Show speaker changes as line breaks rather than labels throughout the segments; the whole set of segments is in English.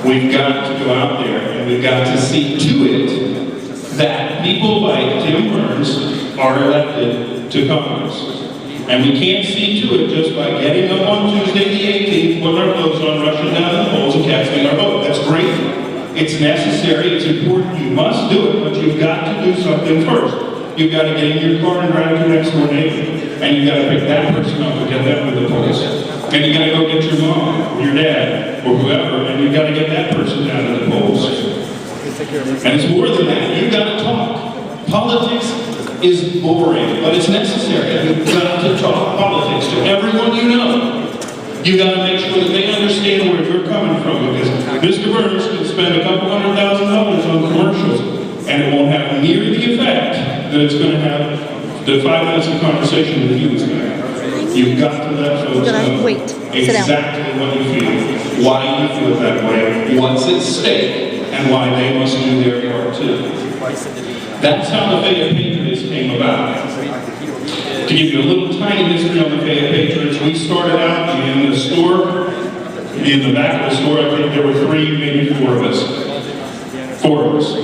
We've got to go out there and we've got to see to it that people like Tim Burns are elected to Congress. And we can't see to it just by getting up on Tuesday the 18th, putting our clothes on, rushing down the polls and casting our vote. That's great. It's necessary, it's important, you must do it, but you've got to do something first. You've got to get in your car and drive to your next door neighbor. And you've got to pick that person up and get them to the polls. And you've got to go get your mom, or your dad, or whoever, and you've got to get that person down to the polls. And it's more than that. You've got to talk. Politics is boring, but it's necessary. You've got to talk politics to everyone you know. You've got to make sure that they understand where you're coming from, because Mr. Burns can spend a couple $100,000 on commercials, and it won't have near the effect that it's going to have the 5 minutes of conversation with you is going to have. You've got to let folks know exactly what you feel, why you feel that way, what's at stake, and why they must do their part too. That's how the Fayette Patriots came about. To give you a little tiny history on the Fayette Patriots, we started out in the store, in the back of the store. I think there were 3, maybe 4 of us. 4 of us.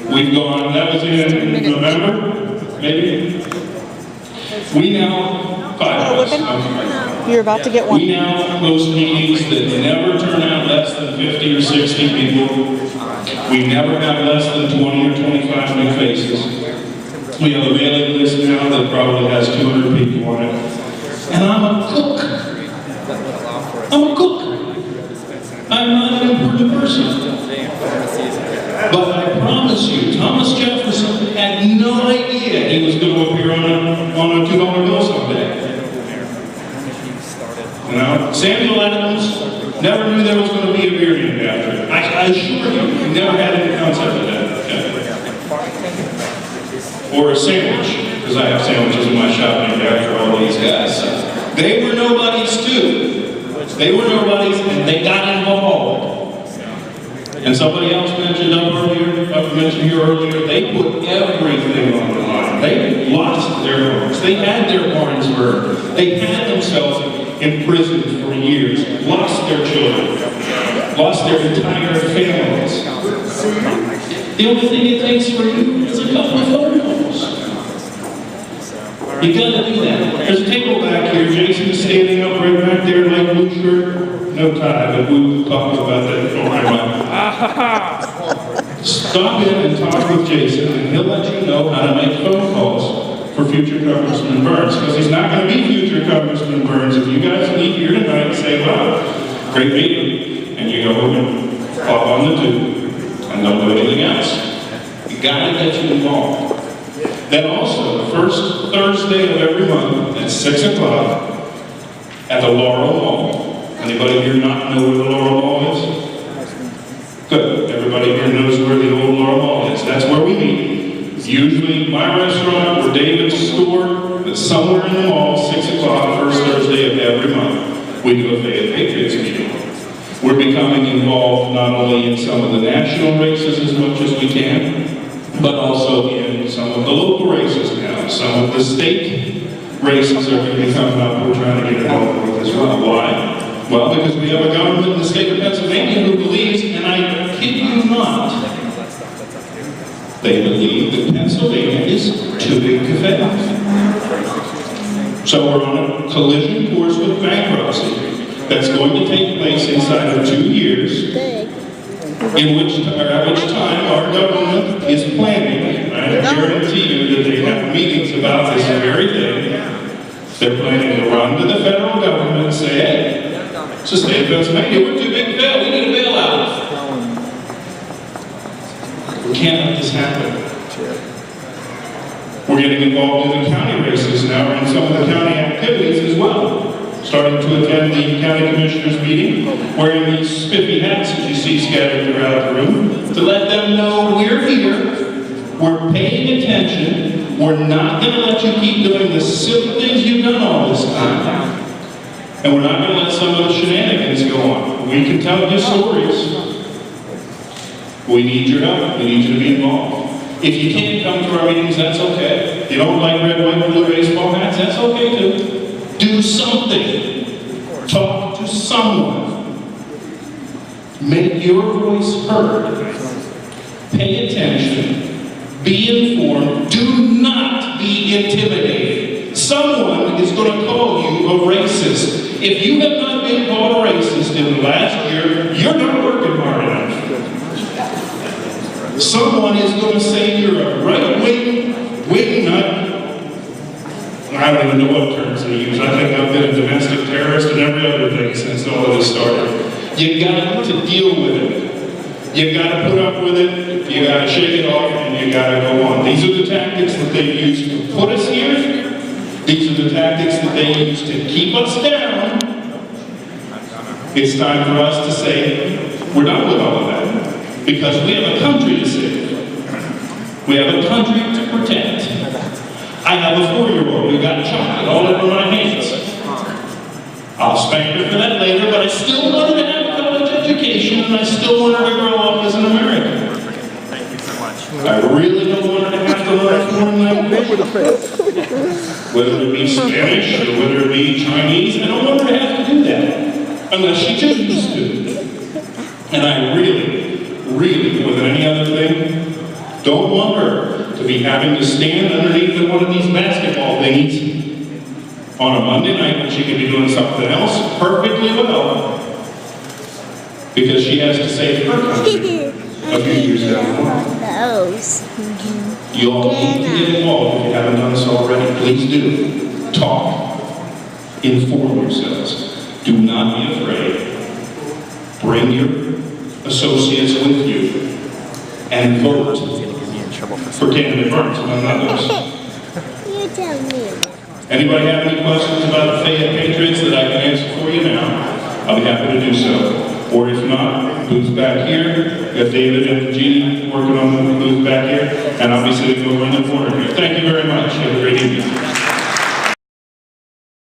We've gone, that was in November, maybe? We now, 5 of us.
You're about to get one.
We now host meetings that never turn out less than 50 or 60 people. We never have less than 20 or 25 new faces. We have a mailing list now that probably has 200 people on it. And I'm a cook. I'm a cook. I'm not an important person. But I promise you, Thomas Jefferson had no idea he was going to appear on a $2 bill someday. You know, Samuel Adams never knew there was going to be a beer named after him. I assure you, he never had any concept of that. Or a sandwich, because I have sandwiches in my shop named after all these guys. They were nobodies too. They were nobodies, and they got involved. And somebody else mentioned here earlier, they put everything on the line. They lost their homes. They had their barns burned. They had themselves imprisoned for years, lost their children, lost their entire families. The only thing it takes for you is a couple of phone calls. You gotta do that. There's a table back here. Jason's standing up right back there in light blue shirt. No tie, but we'll talk about that. Don't worry about it. Stop in and talk with Jason, and he'll let you know how to make phone calls for future Congressman Burns. Because he's not going to be future Congressman Burns if you guys leave here tonight and say, wow, great meeting, and you go home and pop on the tube. And don't do anything else. You gotta get you involved. Then also, the first Thursday of every month at 6 o'clock at the Laurel Mall. Anybody here not know where the Laurel Mall is? Good. Everybody here knows where the old Laurel Mall is. That's where we meet. It's usually my restaurant or David's store, but somewhere in the mall, 6 o'clock, first Thursday of every month, we do a Fayette Patriots meeting. We're becoming involved not only in some of the national races as much as we can, but also in some of the local races now. Some of the state races are going to be coming up we're trying to get involved with as well. Why? Well, because we have a government in the state of Pennsylvania who believes, and I kid you not, they believe that Pennsylvania is too big to fail. So we're on a collision course with bankruptcy. That's going to take place inside of 2 years, at which time our government is planning, I guarantee you that they have meetings about this very thing. They're planning to run to the federal government and say, hey, it's the state of Pennsylvania, we're too big to fail, we need a bailout. We can't let this happen. We're getting involved in the county races now, and some of the county activities as well. Starting to attend the county commissioners meeting, wearing these spiffy hats that you see scattered throughout the room, to let them know we're here, we're paying attention, we're not going to let you keep doing the silly things you've done all this time, and we're not going to let some of the shenanigans go on. We can tell you stories. We need your help. We need you to be involved. If you can't come to our meetings, that's okay. If you don't like red, white, and blue baseball hats, that's okay too. Do something. Talk to someone. Make your voice heard. Pay attention. Be informed. Do not be intimidated. Someone is going to call you a racist. If you have not been called a racist in the last year, you're not working hard enough. Someone is going to say you're a right-wing, wing nut. I don't even know what terms they use. I think I've been a domestic terrorist and every other thing since all of this started. You got to deal with it. You got to put up with it. You got to shake it off, and you got to go on. These are the tactics that they use to put us here. These are the tactics that they use to keep us down. It's time for us to say, we're done with all of that. Because we have a country to save. We have a country to protect. I have a 4-year-old who got chocolate all over my hands. I'll spank her for that later, but I still want her to have a college education, and I still want her to grow up as an American.
Thank you so much.
I really don't want her to have to learn a foreign language. Whether it be Spanish or whether it be Chinese, I don't want her to have to do that. Unless she chooses to. And I really, more than any other thing, don't want her to be having to stand underneath one of these basketball thingies on a Monday night when she could be doing something else perfectly well, because she has to save her country a few years down the line. You all need to get involved if you haven't done so already. Please do. Talk. Inform yourselves. Do not be afraid. Bring your associates with you and vote for candidate Burns, among others.
You tell me.
Anybody have any questions about the Fayette Patriots that I can answer for you now? I'll be happy to do so. Or if not, booths back here. We got David and Gina working on the booth back here. And I'll be sitting over in the corner here. Thank you very much.